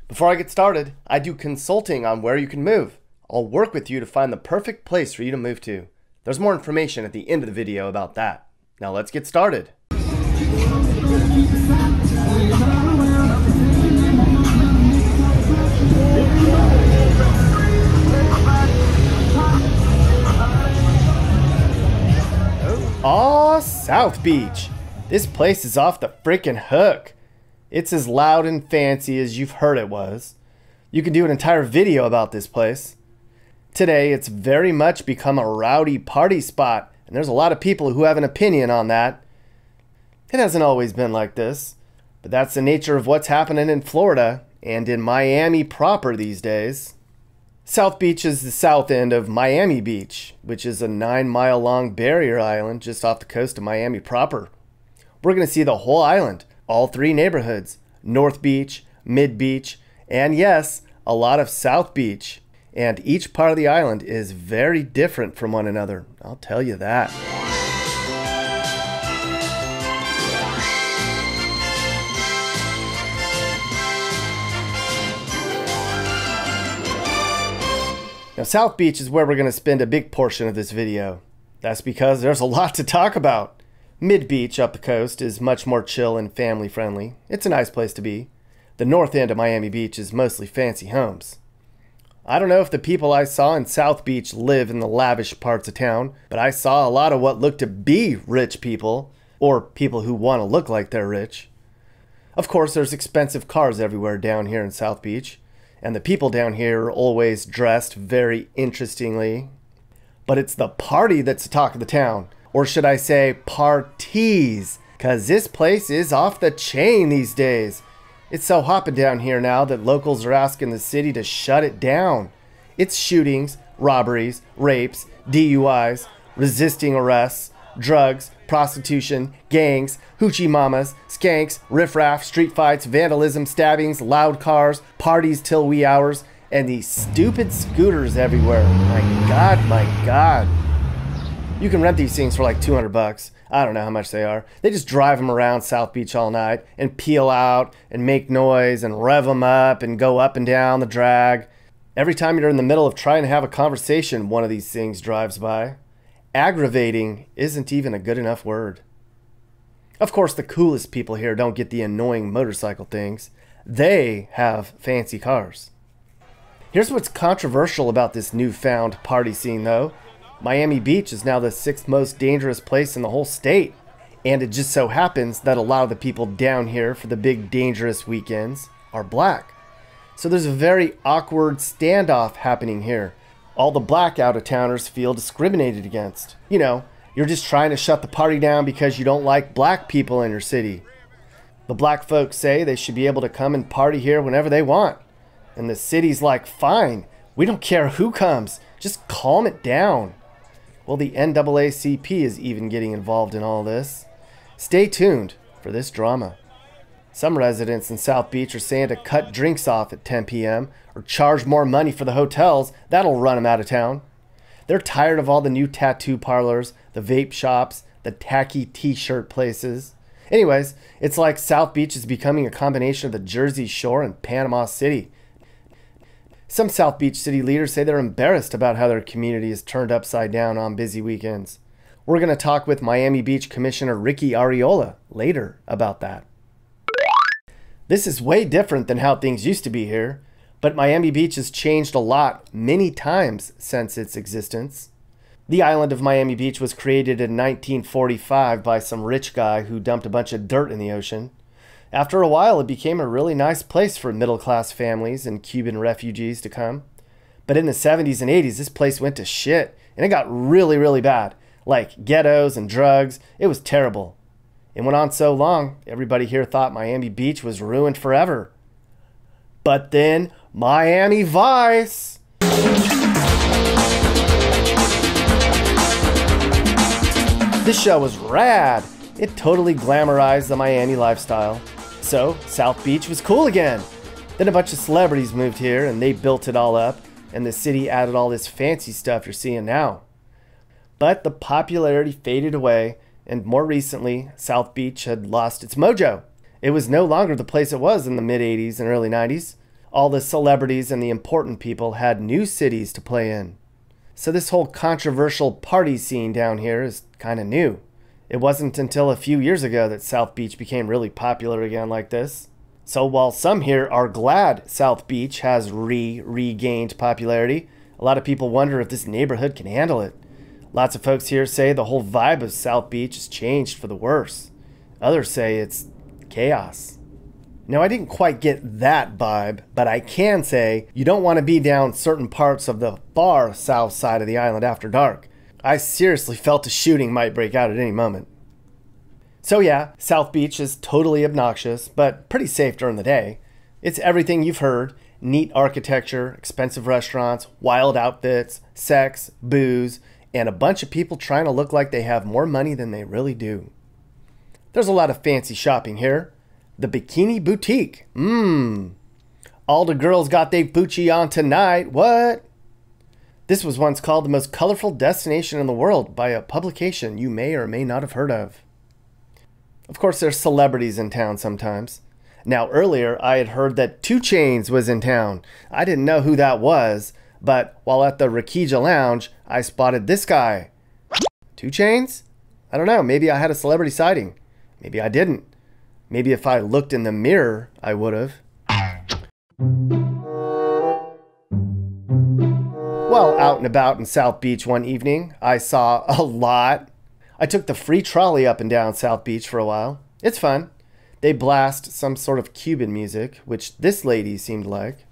Before I get started, I do consulting on where you can move. I'll work with you to find the perfect place for you to move to. There's more information at the end of the video about that. Now let's get started. Aw, South Beach. This place is off the freaking hook. It's as loud and fancy as you've heard it was. You can do an entire video about this place. Today, it's very much become a rowdy party spot, and there's a lot of people who have an opinion on that. It hasn't always been like this, but that's the nature of what's happening in Florida and in Miami proper these days. South Beach is the south end of Miami Beach, which is a 9-mile-long barrier island just off the coast of Miami proper. We're going to see the whole island, all three neighborhoods, North Beach, Mid Beach, and yes, a lot of South Beach. And each part of the island is very different from one another, I'll tell you that. Now, South Beach is where we're going to spend a big portion of this video. That's because there's a lot to talk about. Mid Beach up the coast is much more chill and family friendly. It's a nice place to be. The north end of Miami Beach is mostly fancy homes. I don't know if the people I saw in South Beach live in the lavish parts of town, but I saw a lot of what looked to be rich people, or people who want to look like they're rich. Of course, there's expensive cars everywhere down here in South Beach, and the people down here are always dressed very interestingly. But it's the party that's the talk of the town. Or should I say parties, because this place is off the chain these days. It's so hopping down here now that locals are asking the city to shut it down. It's shootings, robberies, rapes, DUIs, resisting arrests, drugs, prostitution, gangs, hoochie mamas, skanks, riffraff, street fights, vandalism, stabbings, loud cars, parties till wee hours, and these stupid scooters everywhere. My God. You can rent these things for like 200 bucks. I don't know how much they are. They just drive them around South Beach all night and peel out and make noise and rev them up and go up and down the drag. Every time you're in the middle of trying to have a conversation, one of these things drives by. Aggravating isn't even a good enough word. Of course, the coolest people here don't get the annoying motorcycle things. They have fancy cars. Here's what's controversial about this newfound party scene though. Miami Beach is now the 6th most dangerous place in the whole state. And it just so happens that a lot of the people down here for the big dangerous weekends are black. So there's a very awkward standoff happening here. All the black out-of-towners feel discriminated against. You know, you're just trying to shut the party down because you don't like black people in your city. The black folks say they should be able to come and party here whenever they want. And the city's like, fine, we don't care who comes, just calm it down. Well, the NAACP is even getting involved in all this. Stay tuned for this drama. Some residents in South Beach are saying to cut drinks off at 10 p.m. or charge more money for the hotels. That'll run them out of town. They're tired of all the new tattoo parlors, the vape shops, the tacky t-shirt places. Anyways, it's like South Beach is becoming a combination of the Jersey Shore and Panama City. Some South Beach city leaders say they're embarrassed about how their community is turned upside down on busy weekends. We're going to talk with Miami Beach Commissioner Ricky Arriola later about that. This is way different than how things used to be here, but Miami Beach has changed a lot many times since its existence. The island of Miami Beach was created in 1945 by some rich guy who dumped a bunch of dirt in the ocean. After a while, it became a really nice place for middle-class families and Cuban refugees to come. But in the 70s and 80s, this place went to shit, and it got really, really bad. Like ghettos and drugs. It was terrible. It went on so long, everybody here thought Miami Beach was ruined forever. But then, Miami Vice! This show was rad. It totally glamorized the Miami lifestyle. So, South Beach was cool again. Then a bunch of celebrities moved here and they built it all up, and the city added all this fancy stuff you're seeing now. But the popularity faded away, and more recently, South Beach had lost its mojo. It was no longer the place it was in the mid-80s and early 90s. All the celebrities and the important people had new cities to play in. So this whole controversial party scene down here is kind of new. It wasn't until a few years ago that South Beach became really popular again like this. So while some here are glad South Beach has regained popularity, a lot of people wonder if this neighborhood can handle it. Lots of folks here say the whole vibe of South Beach has changed for the worse. Others say it's chaos. Now, I didn't quite get that vibe, but I can say you don't want to be down certain parts of the far south side of the island after dark. I seriously felt a shooting might break out at any moment. So yeah, South Beach is totally obnoxious, but pretty safe during the day. It's everything you've heard: neat architecture, expensive restaurants, wild outfits, sex, booze, and a bunch of people trying to look like they have more money than they really do. There's a lot of fancy shopping here. The Bikini Boutique. All the girls got their Gucci on tonight. What? This was once called the most colorful destination in the world by a publication you may or may not have heard of. Of course, there's celebrities in town sometimes. Now, earlier, I had heard that 2 Chainz was in town. I didn't know who that was, but while at the Rakija Lounge, I spotted this guy. 2 Chainz? I don't know. Maybe I had a celebrity sighting. Maybe I didn't. Maybe if I looked in the mirror, I would have. While out and about in South Beach one evening, I saw a lot. I took the free trolley up and down South Beach for a while. It's fun. They blast some sort of Cuban music, which this lady seemed like.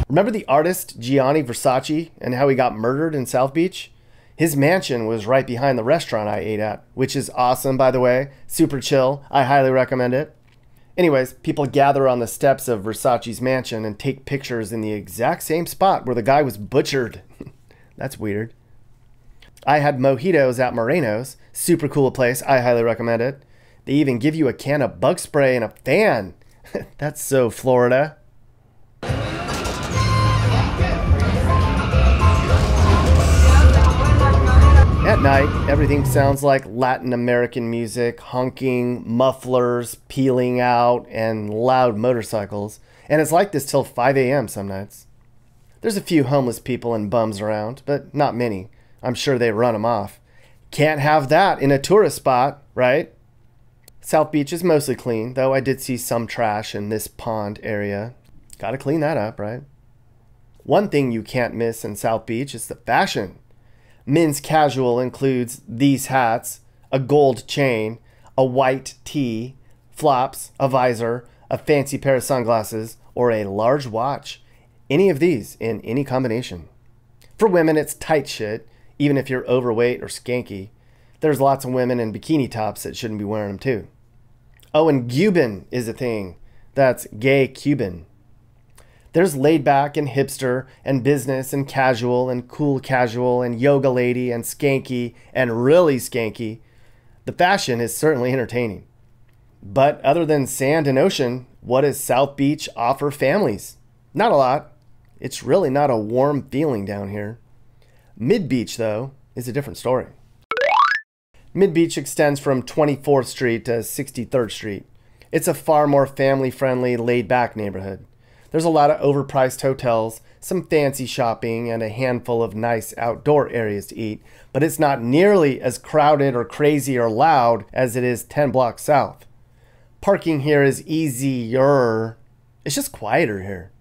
Remember the artist Gianni Versace and how he got murdered in South Beach? His mansion was right behind the restaurant I ate at, which is awesome, by the way. Super chill. I highly recommend it. Anyways, people gather on the steps of Versace's mansion and take pictures in the exact same spot where the guy was butchered. That's weird. I had mojitos at Moreno's. Super cool place. I highly recommend it. They even give you a can of bug spray and a fan. That's so Florida. At night, everything sounds like Latin American music, honking, mufflers peeling out, and loud motorcycles. And it's like this till 5 a.m. some nights. There's a few homeless people and bums around, but not many. I'm sure they run them off. Can't have that in a tourist spot, right? South Beach is mostly clean, though I did see some trash in this pond area. Gotta clean that up, right? One thing you can't miss in South Beach is the fashion. Men's casual includes these hats, a gold chain, a white tee, flops, a visor, a fancy pair of sunglasses, or a large watch. Any of these in any combination. For women, it's tight shit, even if you're overweight or skanky. There's lots of women in bikini tops that shouldn't be wearing them too. Oh, and Cuban is a thing. That's gay Cuban. There's laid back and hipster and business and casual and cool casual and yoga lady and skanky and really skanky. The fashion is certainly entertaining. But other than sand and ocean, what does South Beach offer families? Not a lot. It's really not a warm feeling down here. Mid-Beach, though, is a different story. Mid-Beach extends from 24th Street to 63rd Street. It's a far more family-friendly, laid-back neighborhood. There's a lot of overpriced hotels, some fancy shopping, and a handful of nice outdoor areas to eat, but it's not nearly as crowded or crazy or loud as it is 10 blocks south. Parking here is easier. It's just quieter here.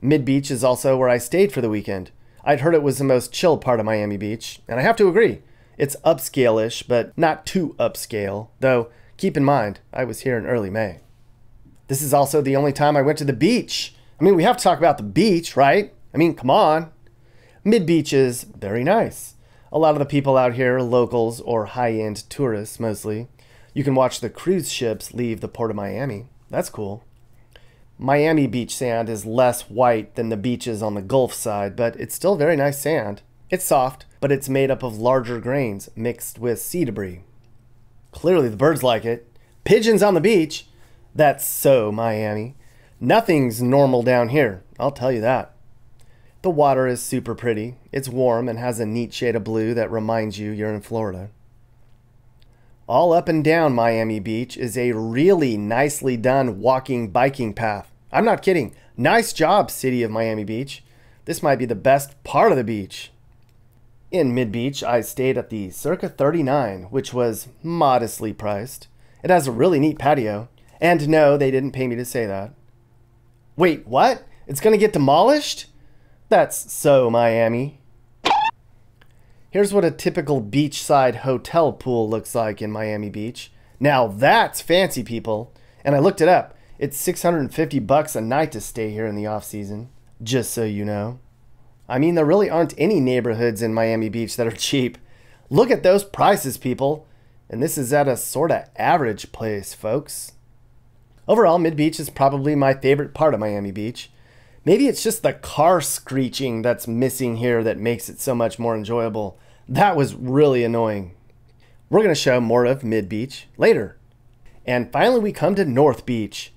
Mid-Beach is also where I stayed for the weekend. I'd heard it was the most chill part of Miami Beach, and I have to agree. It's upscale-ish, but not too upscale, though keep in mind, I was here in early May. This is also the only time I went to the beach. I mean, we have to talk about the beach, right? I mean, come on. Mid-Beach is very nice. A lot of the people out here are locals or high-end tourists, mostly. You can watch the cruise ships leave the port of Miami. That's cool. Miami beach sand is less white than the beaches on the Gulf side, but it's still very nice sand. It's soft, but it's made up of larger grains mixed with sea debris. Clearly the birds like it. Pigeons on the beach. That's so Miami. Nothing's normal down here, I'll tell you that. The water is super pretty. It's warm and has a neat shade of blue that reminds you you're in Florida. All up and down Miami Beach is a really nicely done walking biking path. I'm not kidding. Nice job, city of Miami Beach. This might be the best part of the beach. In Mid-Beach, I stayed at the Circa 39, which was modestly priced. It has a really neat patio. And no, they didn't pay me to say that. Wait, what? It's gonna get demolished? That's so Miami. Here's what a typical beachside hotel pool looks like in Miami Beach. Now that's fancy, people. And I looked it up. It's $650 a night to stay here in the off season. Just so you know. I mean, there really aren't any neighborhoods in Miami Beach that are cheap. Look at those prices, people. And this is at a sorta average place, folks. Overall, Mid-Beach is probably my favorite part of Miami Beach. Maybe it's just the car screeching that's missing here that makes it so much more enjoyable. That was really annoying. We're going to show more of Mid-Beach later. And finally, we come to North Beach.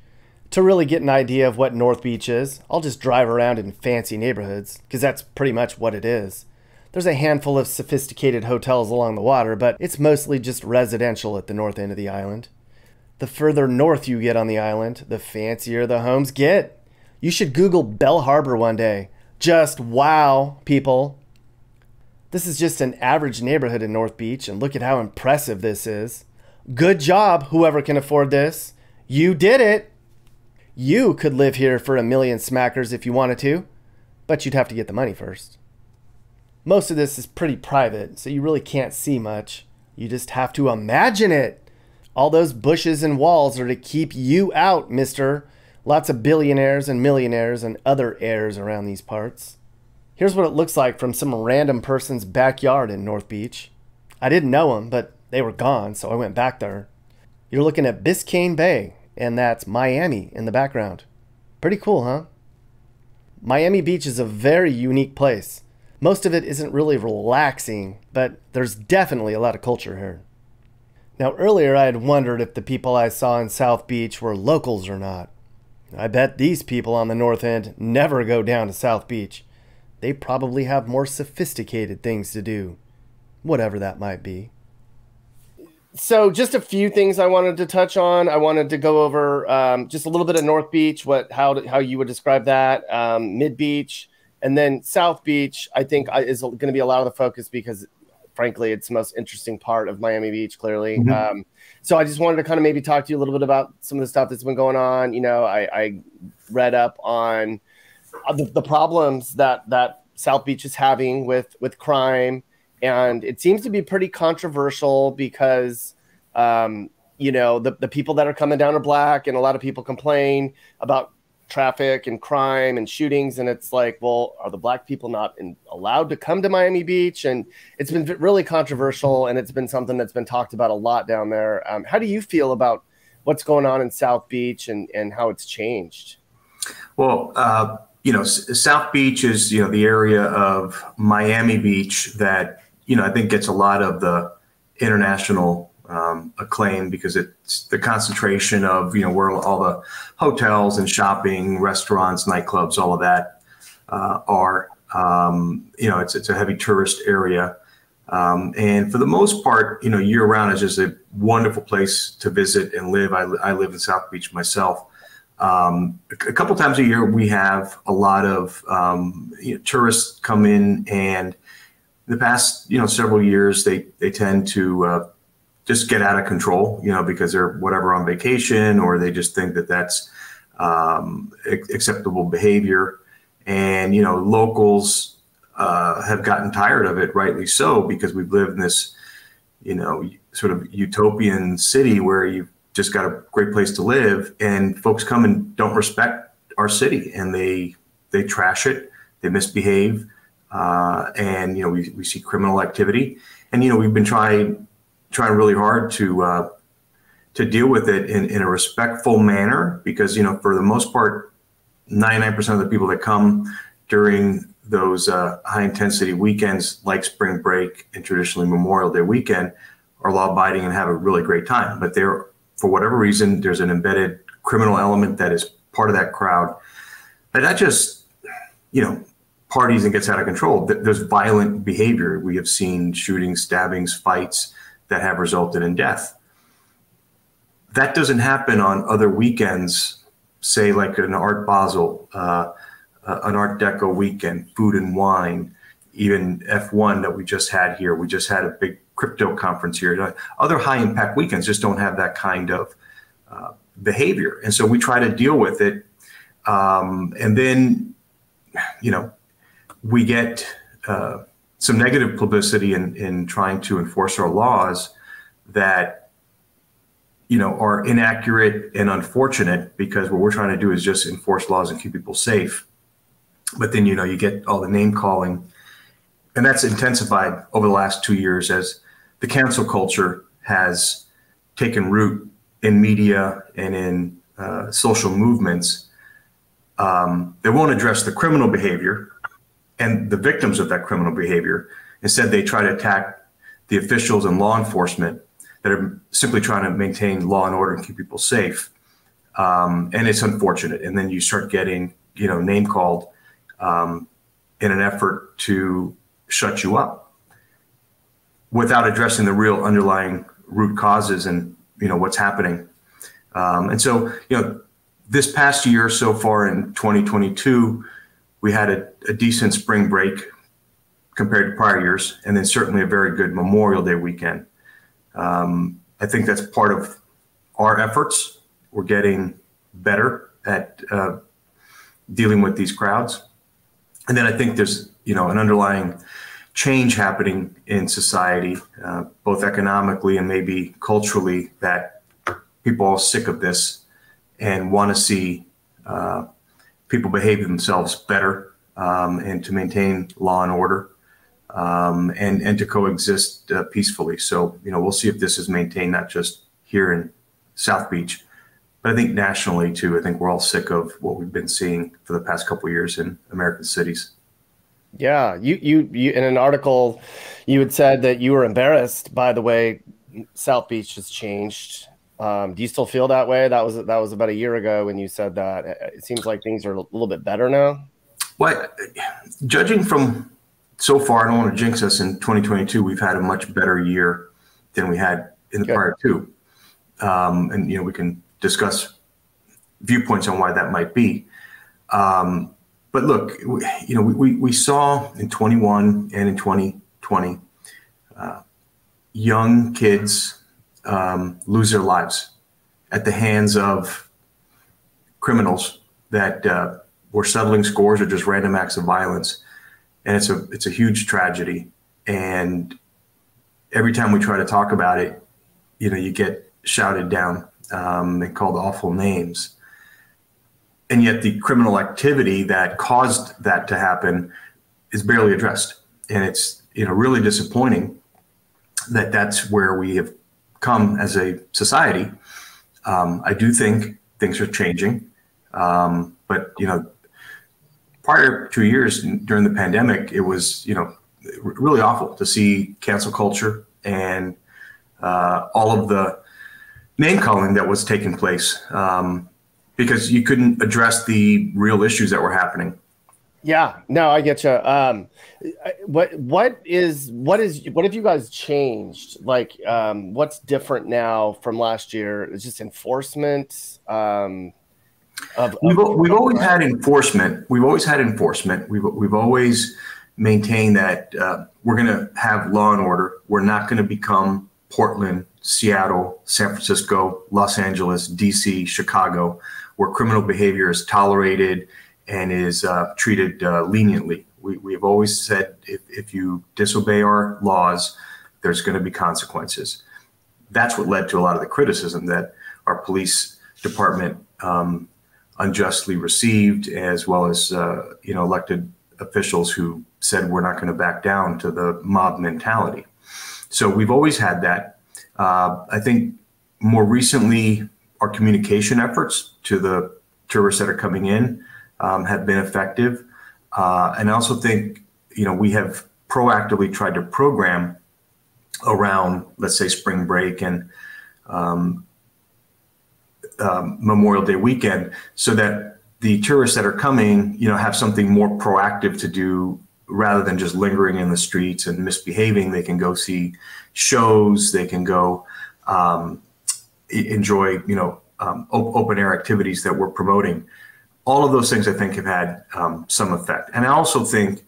To really get an idea of what North Beach is, I'll just drive around in fancy neighborhoods, because that's pretty much what it is. There's a handful of sophisticated hotels along the water, but it's mostly just residential at the north end of the island. The further north you get on the island, the fancier the homes get. You should Google Bell Harbor one day. Just wow, people. This is just an average neighborhood in North Beach, and look at how impressive this is. Good job, whoever can afford this. You did it. You could live here for $1 million smackers if you wanted to, but you'd have to get the money first. Most of this is pretty private, so you really can't see much. You just have to imagine it. All those bushes and walls are to keep you out, mister. Lots of billionaires and millionaires and other heirs around these parts. Here's what it looks like from some random person's backyard in North Beach. I didn't know them, but they were gone, so I went back there. You're looking at Biscayne Bay, and that's Miami in the background. Pretty cool, huh? Miami Beach is a very unique place. Most of it isn't really relaxing, but there's definitely a lot of culture here. Now earlier I had wondered if the people I saw in South Beach were locals or not. I bet these people on the north end never go down to South Beach. They probably have more sophisticated things to do, whatever that might be. So just a few things I wanted to touch on. I wanted to go over just a little bit of North Beach, how you would describe that, Mid-Beach, and then South Beach, I think is going to be a lot of the focus because, frankly, it's the most interesting part of Miami Beach, clearly. Mm-hmm. So I just wanted to kind of maybe talk to you a little bit about some of the stuff that's been going on. You know, I read up on the problems that South Beach is having with crime. And it seems to be pretty controversial because, you know, the people that are coming down are black, and a lot of people complain about traffic and crime and shootings. And it's like, well, are the black people not allowed to come to Miami Beach? And it's been really controversial, and it's been something that's been talked about a lot down there. How do you feel about what's going on in South Beach and how it's changed? Well, you know, South Beach is, you know, the area of Miami Beach that, you know, I think gets a lot of the international acclaim because it's the concentration of, you know, where all the hotels and shopping, restaurants, nightclubs, all of that are. You know, it's a heavy tourist area. And for the most part, you know, year round is just a wonderful place to visit and live. I live in South Beach myself. A couple times a year, we have a lot of you know, tourists come in, and the past, you know, several years, they tend to just get out of control, you know, because they're whatever on vacation, or they just think that that's acceptable behavior. And, you know, locals have gotten tired of it, rightly so, because we've lived in this, you know, sort of utopian city where you've just got a great place to live, and folks come and don't respect our city, and they trash it, they misbehave. And, you know, we see criminal activity, and, you know, we've been trying really hard to deal with it in a respectful manner, because, you know, for the most part, 99% of the people that come during those high intensity weekends like spring break and traditionally Memorial Day weekend are law abiding and have a really great time. But for whatever reason, there's an embedded criminal element that is part of that crowd that just, you know, parties and gets out of control. There's violent behavior. We have seen shootings, stabbings, fights that have resulted in death. That doesn't happen on other weekends, say like an Art Basel, an Art Deco weekend, Food and Wine, even F1 that we just had here. We just had a big crypto conference here. Other high impact weekends just don't have that kind of behavior. And so we try to deal with it. And then, we get some negative publicity in trying to enforce our laws that, are inaccurate and unfortunate, because what we're trying to do is just enforce laws and keep people safe. But then, you get all the name calling, and that's intensified over the last 2 years as the cancel culture has taken root in media and in social movements. They won't address the criminal behavior and the victims of that criminal behavior. Instead, they try to attack the officials and law enforcement that are simply trying to maintain law and order and keep people safe. And it's unfortunate. And then you start getting, name called in an effort to shut you up without addressing the real underlying root causes and, what's happening. And so, this past year so far in 2022, we had a decent spring break compared to prior years, and then certainly a very good Memorial Day weekend. I think that's part of our efforts. We're getting better at dealing with these crowds. And then I think there's, an underlying change happening in society, both economically and maybe culturally, that people are sick of this and want to see people behave themselves better and to maintain law and order and to coexist peacefully. So, we'll see if this is maintained not just here in South Beach, but I think nationally too. I think we're all sick of what we've been seeing for the past couple of years in American cities. Yeah, you in an article, you had said that you were embarrassed by the way South Beach has changed. Do you still feel that way? That was about a year ago when you said that. It seems like things are a little bit better now. Well, judging from so far, I don't want to jinx us, in 2022, we've had a much better year than we had in the prior two. And, we can discuss viewpoints on why that might be. But look, we saw in 21 and in 2020, young kids lose their lives at the hands of criminals that were settling scores or just random acts of violence. And it's a huge tragedy. And every time we try to talk about it, you get shouted down and called awful names. And yet the criminal activity that caused that to happen is barely addressed. And it's, really disappointing that that's where we have come as a society. I do think things are changing. But, prior 2 years during the pandemic, it was, really awful to see cancel culture and all of the name calling that was taking place because you couldn't address the real issues that were happening. Yeah, no, I get you. What have you guys changed? Like, what's different now from last year? It's just enforcement. We've always had enforcement. We've always had enforcement. We've always maintained that we're going to have law and order. We're not going to become Portland, Seattle, San Francisco, Los Angeles, DC, Chicago, where criminal behavior is tolerated and is treated leniently. We've always said if you disobey our laws, there's going to be consequences. That's what led to a lot of the criticism that our police department unjustly received, as well as elected officials who said we're not going to back down to the mob mentality. So we've always had that. I think more recently, our communication efforts to the tourists that are coming in have been effective. And I also think, we have proactively tried to program around, let's say, spring break and Memorial Day weekend, so that the tourists that are coming, have something more proactive to do rather than just lingering in the streets and misbehaving. They can go see shows. They can go enjoy, open air activities that we're promoting. All of those things I think have had some effect. And I also think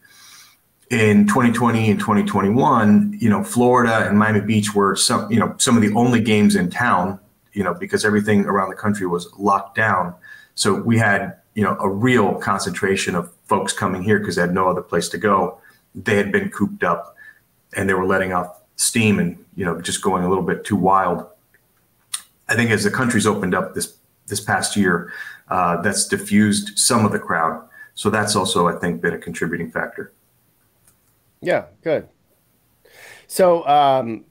in 2020 and 2021, Florida and Miami Beach were some of the only games in town, because everything around the country was locked down. So we had, a real concentration of folks coming here because they had no other place to go. They had been cooped up and they were letting off steam and, just going a little bit too wild. I think as the country's opened up this past year, that's diffused some of the crowd. So that's also, I think, been a contributing factor. Yeah, good. So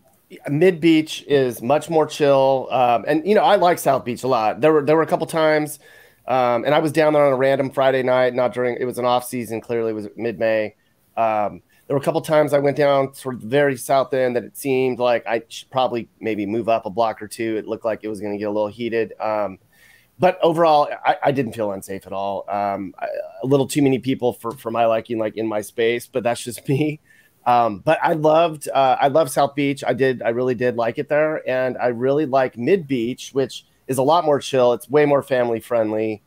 Mid Beach is much more chill, and I like South Beach a lot. There were a couple times, and I was down there on a random Friday night, not during. It was an off season. Clearly, it was mid-May. There were a couple times I went down sort of the very south end that it seemed like I should probably maybe move up a block or two. It looked like it was going to get a little heated. But overall, I didn't feel unsafe at all. A little too many people for my liking, like in my space, but that's just me. But I loved South Beach. I really did like it there. And I really like Mid Beach, which is a lot more chill. It's way more family friendly.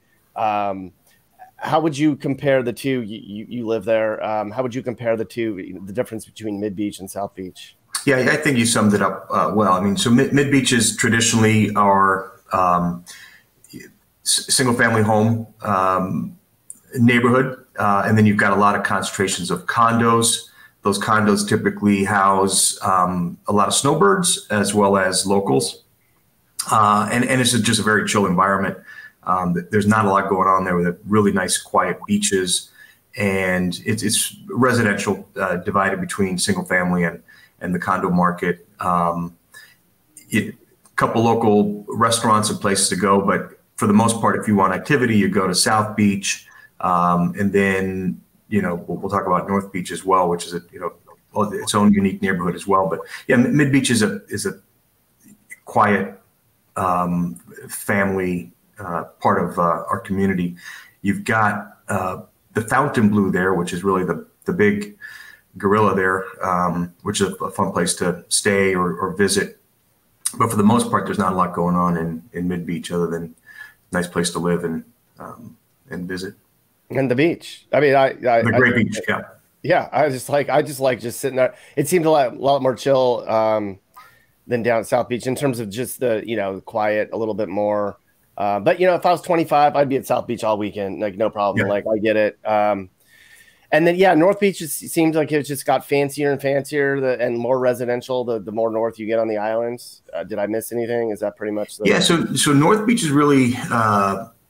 How would you compare the two? You live there. How would you compare the two, the difference between Mid Beach and South Beach? Yeah, I think you summed it up well. I mean, so Mid Beach is traditionally our single family home neighborhood. And then you've got a lot of concentrations of condos. Those condos typically house a lot of snowbirds as well as locals. And it's just a very chill environment. There's not a lot going on there with really nice, quiet beaches. And it's residential, divided between single family and the condo market. A couple local restaurants and places to go. But for the most part, if you want activity, you go to South Beach. And then, we'll talk about North Beach as well, which is its own unique neighborhood as well. But yeah, Mid Beach is a quiet family part of our community. You've got the Fountain Blue there, which is really the big gorilla there, which is a fun place to stay or visit. But for the most part, there's not a lot going on in Mid Beach other than a nice place to live and visit. And the beach. I mean, the great beach. Yeah. Yeah. I just like sitting there. It seemed a lot more chill than down at South Beach in terms of just the, quiet a little bit more. But if I was 25, I'd be at South Beach all weekend. Like, no problem. Yeah. Like, I get it. And then, North Beach seems like it just got fancier and fancier and more residential the more north you get on the islands. Did I miss anything? Is that pretty much So North Beach is really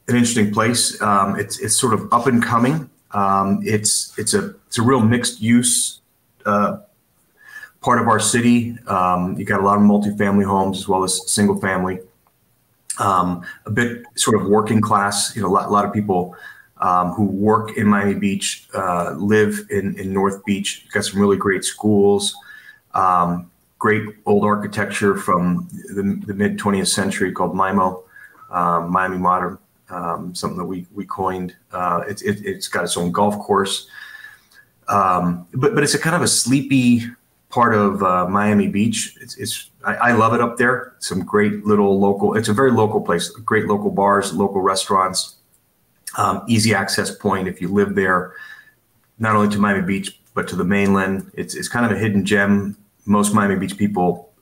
an interesting place. It's sort of up and coming. It's a real mixed use part of our city. You got a lot of multifamily homes as well as single family. A bit sort of working class. A lot of people who work in Miami Beach live in North Beach. You've got some really great schools. Great old architecture from the mid 20th century called MIMO, Miami Modern. Something that we coined. It's got its own golf course, but it's a kind of a sleepy part of Miami Beach. I love it up there. Some great little local. It's a very local place. Great local bars, local restaurants, easy access point if you live there, not only to Miami Beach but to the mainland. It's kind of a hidden gem. Most Miami Beach people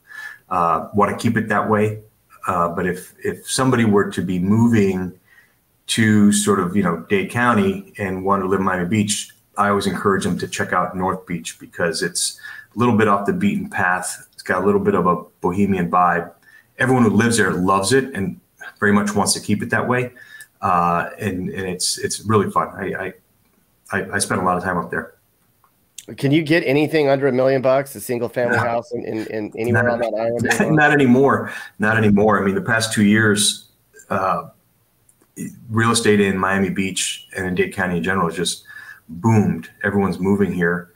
want to keep it that way, but if somebody were to be moving to sort of, Dade County and want to live in Miami Beach, I always encourage them to check out North Beach because it's a little bit off the beaten path. It's got a little bit of a bohemian vibe. Everyone who lives there loves it and very much wants to keep it that way. And it's really fun. I spent a lot of time up there. Can you get anything under $1 million, a single family house in anywhere on that island? Not anymore. Not anymore. I mean, the past 2 years, real estate in Miami Beach and in Dade County in general has just boomed. Everyone's moving here.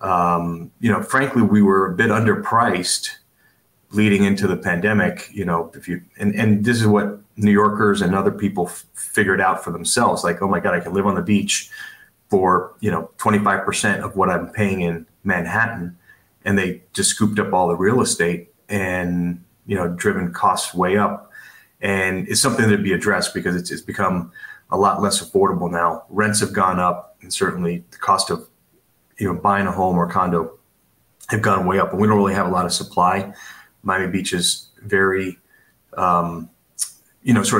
Frankly, we were a bit underpriced leading into the pandemic. And this is what New Yorkers and other people figured out for themselves. Like, oh my God, I can live on the beach for 25% of what I'm paying in Manhattan, and they just scooped up all the real estate and driven costs way up. and it's something that'd be addressed because it's become a lot less affordable now. Rents have gone up, and certainly the cost of buying a home or condo have gone way up, and we don't really have a lot of supply. Miami Beach is very sort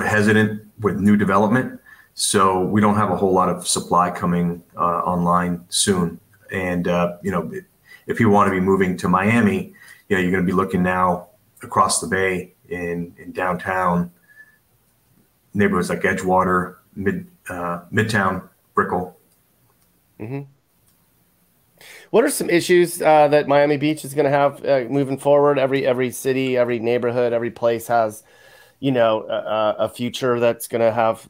of hesitant with new development. So we don't have a whole lot of supply coming online soon. And, if you want to be moving to Miami, you're going to be looking now across the bay in downtown neighborhoods like Edgewater, Midtown, Brickell. Mm-hmm. What are some issues that Miami Beach is going to have moving forward? Every city, every neighborhood, every place has, a future that's going to have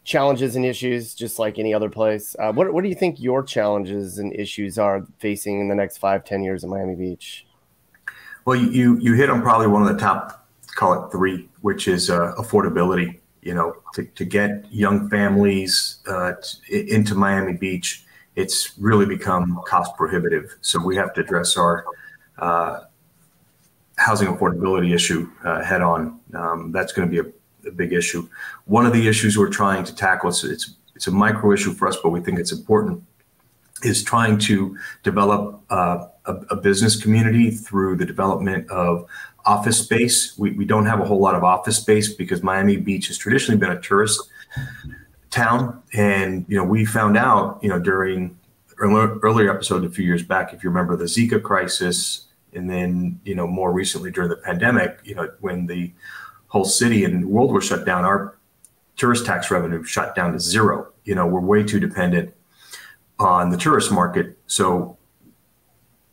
challenges and issues, just like any other place. What do you think your challenges and issues are facing in the next 5-10 years in Miami Beach? Well, you hit on probably one of the top, call it three, which is affordability. To get young families into Miami Beach, it's really become cost prohibitive. So we have to address our housing affordability issue head on. That's going to be a big issue. One of the issues we're trying to tackle, it's a micro issue for us, but we think it's important, is trying to develop a business community through the development of office space. We don't have a whole lot of office space because Miami Beach has traditionally been a tourist town. And, we found out, during an earlier episode a few years back, if you remember the Zika crisis, and then, more recently during the pandemic, when the whole city and world were shut down, our tourist tax revenue shut down to zero. We're way too dependent on the tourist market. So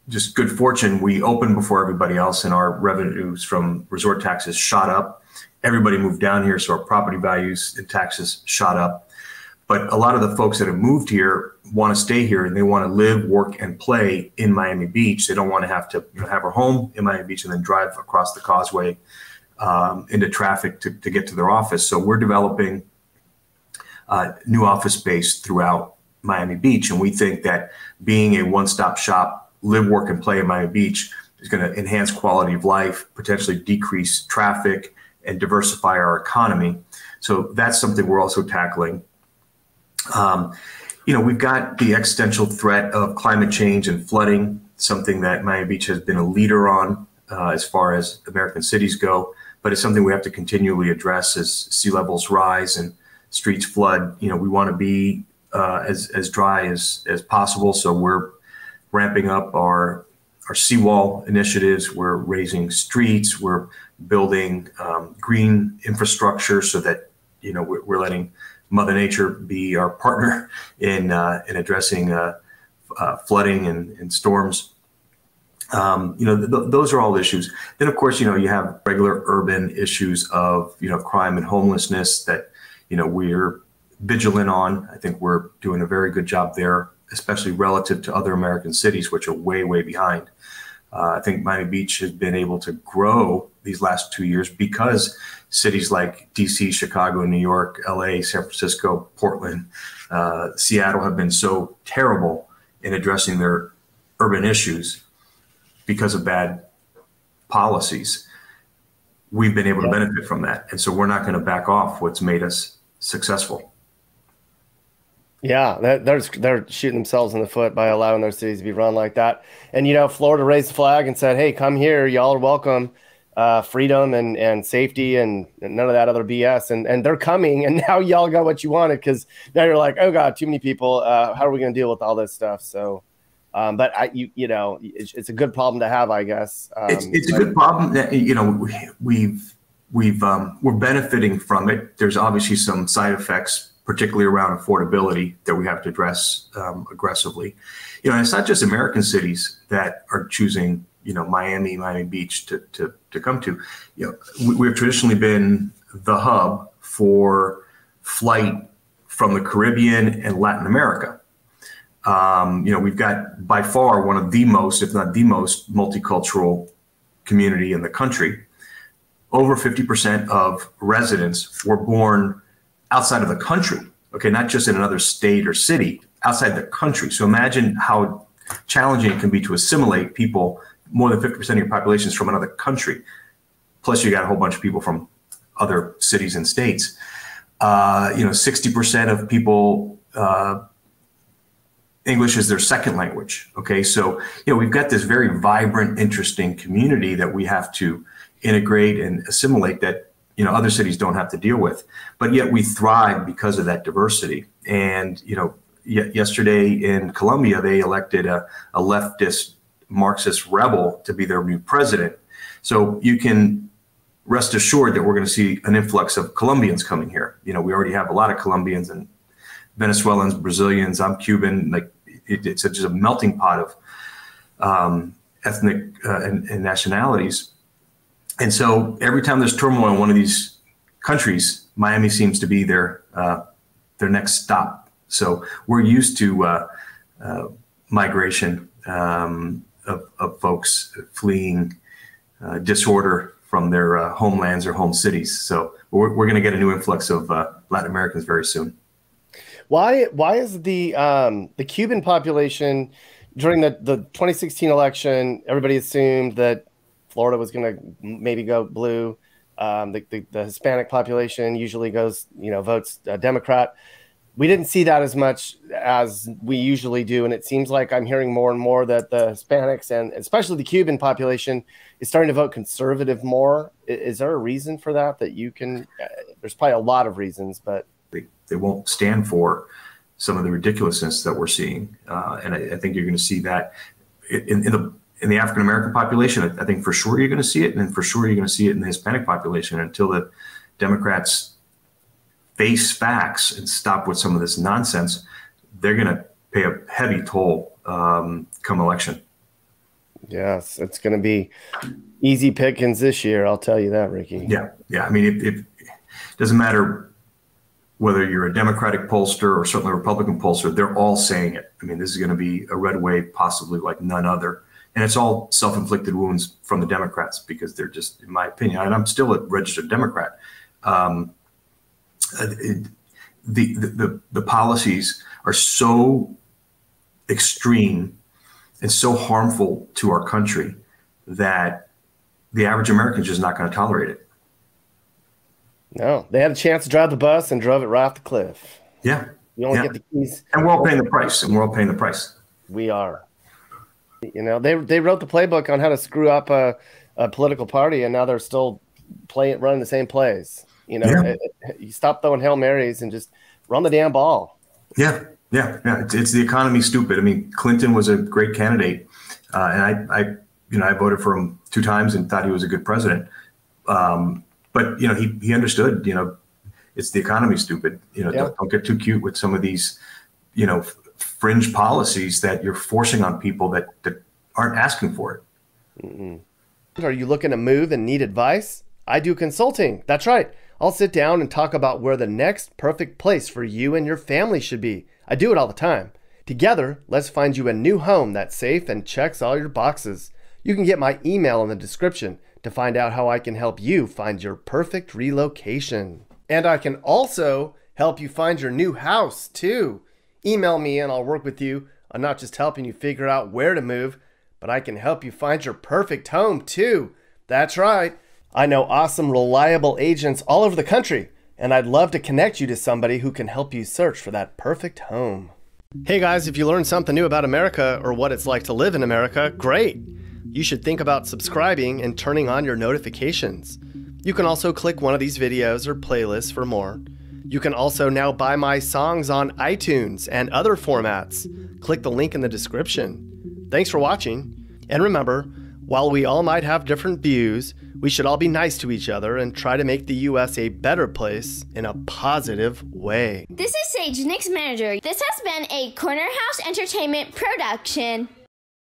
just good fortune, we opened before everybody else, and our revenues from resort taxes shot up. Everybody moved down here, so our property values and taxes shot up. But a lot of the folks that have moved here want to stay here, and they want to live, work, and play in Miami Beach. They don't want to have to have a home in Miami Beach and then drive across the causeway into traffic to get to their office. So we're developing new office space throughout Miami Beach. And we think that being a one-stop shop, live, work, and play in Miami Beach is going to enhance quality of life, potentially decrease traffic, and diversify our economy. So that's something we're also tackling. We've got the existential threat of climate change and flooding, something that Miami Beach has been a leader on as far as American cities go, but it's something we have to continually address as sea levels rise and streets flood. We want to be as dry as possible, so we're ramping up our seawall initiatives. We're raising streets. We're building green infrastructure so that we're letting Mother Nature be our partner in addressing flooding and storms. Those are all issues. Then, of course, you have regular urban issues of crime and homelessness that we're vigilant on. I think we're doing a very good job there, especially relative to other American cities, which are way, way behind. I think Miami Beach has been able to grow these last 2 years because cities like DC, Chicago, New York, LA, San Francisco, Portland, Seattle have been so terrible in addressing their urban issues because of bad policies. We've been able to benefit from that. And so we're not going to back off what's made us successful. Yeah, they're shooting themselves in the foot by allowing their cities to be run like that. And, Florida raised the flag and said, hey, come here. Y'all are welcome. Freedom and safety and none of that other BS. And they're coming. And now y'all got what you wanted, because now you're like, oh, God, too many people. How are we going to deal with all this stuff? So, but it's a good problem to have, I guess. It's a good problem that, we're benefiting from it. There's obviously some side effects, particularly around affordability, that we have to address aggressively. And it's not just American cities that are choosing, Miami Beach to come to. We've traditionally been the hub for flight from the Caribbean and Latin America. We've got by far one of the most, if not the most, multicultural community in the country. Over 50% of residents were born outside of the country, okay, not just in another state or city, outside the country. So imagine how challenging it can be to assimilate people. More than 50% of your population is from another country. Plus you got a whole bunch of people from other cities and states. 60% of people, English is their second language. Okay, so we've got this very vibrant, interesting community that we have to integrate and assimilate that other cities don't have to deal with, but yet we thrive because of that diversity. And yesterday in Colombia, they elected a leftist Marxist rebel to be their new president. So you can rest assured that we're going to see an influx of Colombians coming here. We already have a lot of Colombians and Venezuelans, Brazilians. I'm Cuban. Like it's just a melting pot of ethnic and nationalities. And so every time there's turmoil in one of these countries, Miami seems to be their next stop. So we're used to migration of folks fleeing disorder from their homelands or home cities. So we're going to get a new influx of Latin Americans very soon. Why is the Cuban population during the 2016 election, everybody assumed that Florida was going to maybe go blue. The Hispanic population usually goes, votes Democrat. We didn't see that as much as we usually do. And it seems like I'm hearing more and more that the Hispanics and especially the Cuban population is starting to vote conservative more. Is there a reason for that you can, there's probably a lot of reasons, but they won't stand for some of the ridiculousness that we're seeing. And I think you're going to see that in the African-American population. I think for sure you're going to see it. And for sure you're going to see it in the Hispanic population until the Democrats face facts and stop with some of this nonsense. They're going to pay a heavy toll come election. Yes, it's going to be easy pickings this year. I'll tell you that, Ricky. Yeah. I mean, it doesn't matter whether you're a Democratic pollster or certainly a Republican pollster, they're all saying it. I mean, this is going to be a red wave possibly like none other. And it's all self-inflicted wounds from the Democrats because they're just, in my opinion, and I'm still a registered Democrat, the policies are so extreme and so harmful to our country that the average American is just not going to tolerate it. No, they had a chance to drive the bus and drove it right off the cliff. Yeah. You only get the keys. And we're all paying the price. We are. They wrote the playbook on how to screw up a political party, and now they're still running the same plays. You stop throwing Hail Marys and just run the damn ball. Yeah. It's the economy, stupid. I mean, Clinton was a great candidate, and I voted for him 2 times and thought he was a good president. But he understood. It's the economy, stupid. Don't get too cute with some of these, fringe policies that you're forcing on people that aren't asking for it. Mm-mm. Are you looking to move and need advice? I do consulting. That's right. I'll sit down and talk about where the next perfect place for you and your family should be. I do it all the time. Together, let's find you a new home that's safe and checks all your boxes. You can get my email in the description to find out how I can help you find your perfect relocation. And I can also help you find your new house too. Email me and I'll work with you on not just helping you figure out where to move, but I can help you find your perfect home too. That's right. I know awesome, reliable agents all over the country, and I'd love to connect you to somebody who can help you search for that perfect home. Hey guys, if you learned something new about America or what it's like to live in America, great. You should think about subscribing and turning on your notifications. You can also click one of these videos or playlists for more. You can also now buy my songs on iTunes and other formats. Click the link in the description. Thanks for watching. And remember, while we all might have different views, we should all be nice to each other and try to make the U.S. a better place in a positive way. This is Sage, Nick's manager. This has been a Corner House Entertainment production.